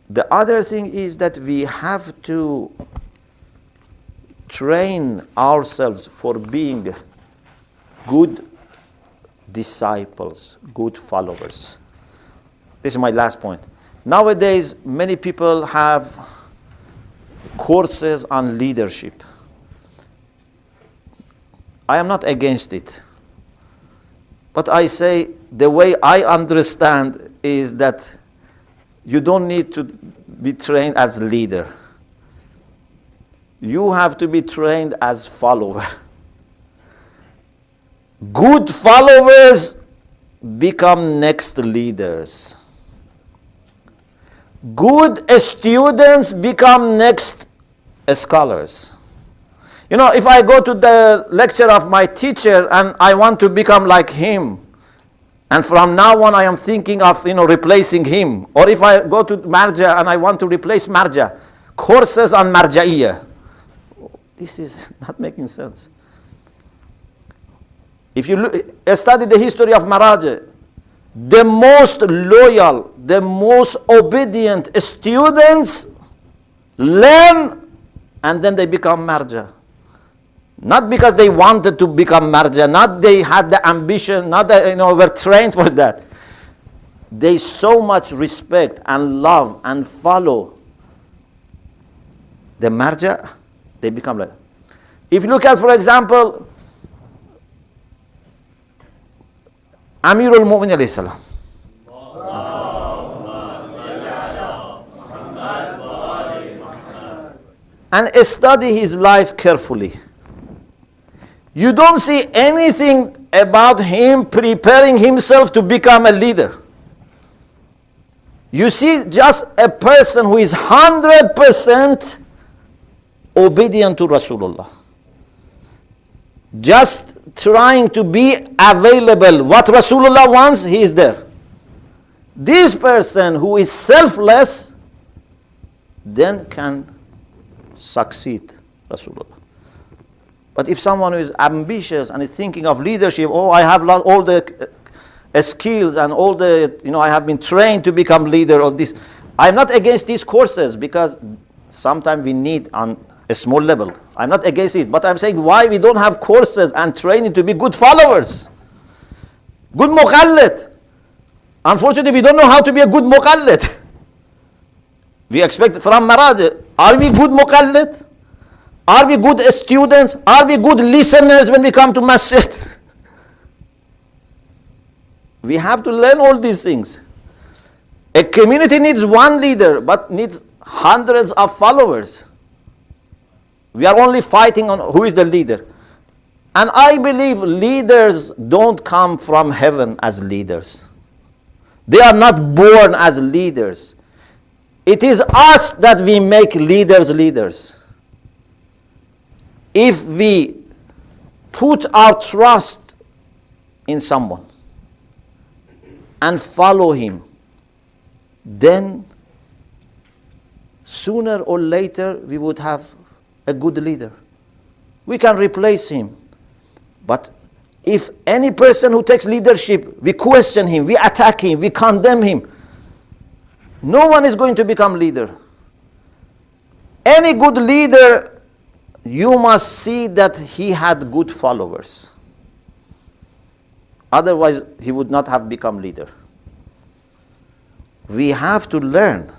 The other thing is that we have to train ourselves for being good disciples, good followers. This is my last point. Nowadays, many people have courses on leadership. I am not against it. But I say the way I understand is that you don't need to be trained as leader. You have to be trained as follower. Good followers become next leaders. Good students become next scholars. You know, if I go to the lecture of my teacher and I want to become like him, and from now on I am thinking of, replacing him, or if I go to Marja and I want to replace Marja, courses on Marja'iyya, this is not making sense. If you study the history of Maraj, the most loyal, the most obedient students learn and then they become Marja. Not because they wanted to become Marja, not they had the ambition, not that were trained for that. They so much respect and love and follow the Marja, they become like. If you look at, for example, Amirul Mu'minin alayhi salam. And study his life carefully. You don't see anything about him preparing himself to become a leader. You see just a person who is 100% obedient to Rasulullah. Just trying to be available. What Rasulullah wants, he is there. This person who is selfless then can succeed Rasulullah. But if someone who is ambitious and is thinking of leadership, I have lost all the skills and all the, I have been trained to become leader of this. I'm not against these courses because sometimes we need on a small level. I'm not against it, but I'm saying why we don't have courses and training to be good followers. Good muqallid. Unfortunately, we don't know how to be a good muqallid. We expect from Maraj, are we good muqallid? Are we good students? Are we good listeners when we come to masjid? We have to learn all these things. A community needs one leader, but needs hundreds of followers. We are only fighting on who is the leader. And I believe leaders don't come from heaven as leaders. They are not born as leaders. It is us that we make leaders. If we put our trust in someone and follow him, then sooner or later we would have a good leader. We can replace him. But if any person who takes leadership, we question him, we attack him, we condemn him, no one is going to become leader. Any good leader, you must see that he had good followers. Otherwise, he would not have become leader. We have to learn.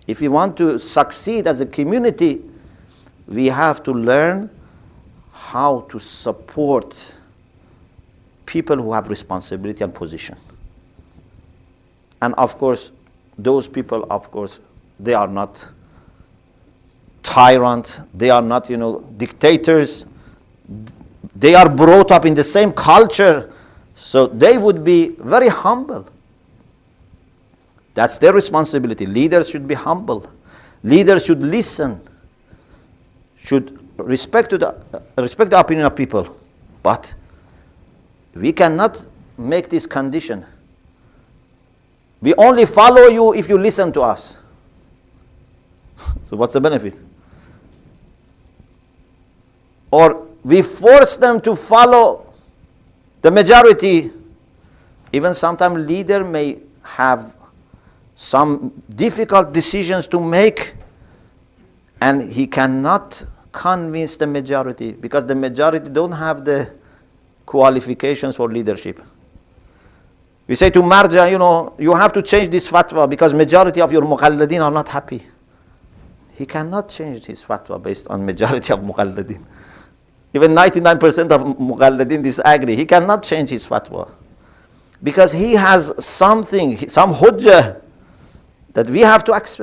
If we want to succeed as a community, we have to learn how to support people who have responsibility and position. And of course, those people, they are not tyrants, they are not, dictators. They are brought up in the same culture, so they would be very humble. That's their responsibility. Leaders should be humble. Leaders should listen, should respect the opinion of people. But we cannot make this condition. We only follow you if you listen to us. So what's the benefit? Or we force them to follow the majority. Even sometimes leader may have some difficult decisions to make, and he cannot convince the majority because the majority don't have the qualifications for leadership. We say to Marja, you have to change this fatwa because majority of your muqalladin are not happy. He cannot change his fatwa based on majority of muqalladin. Even 99% of muqalladin disagree. He cannot change his fatwa because he has something, some hujjah that we have to accept.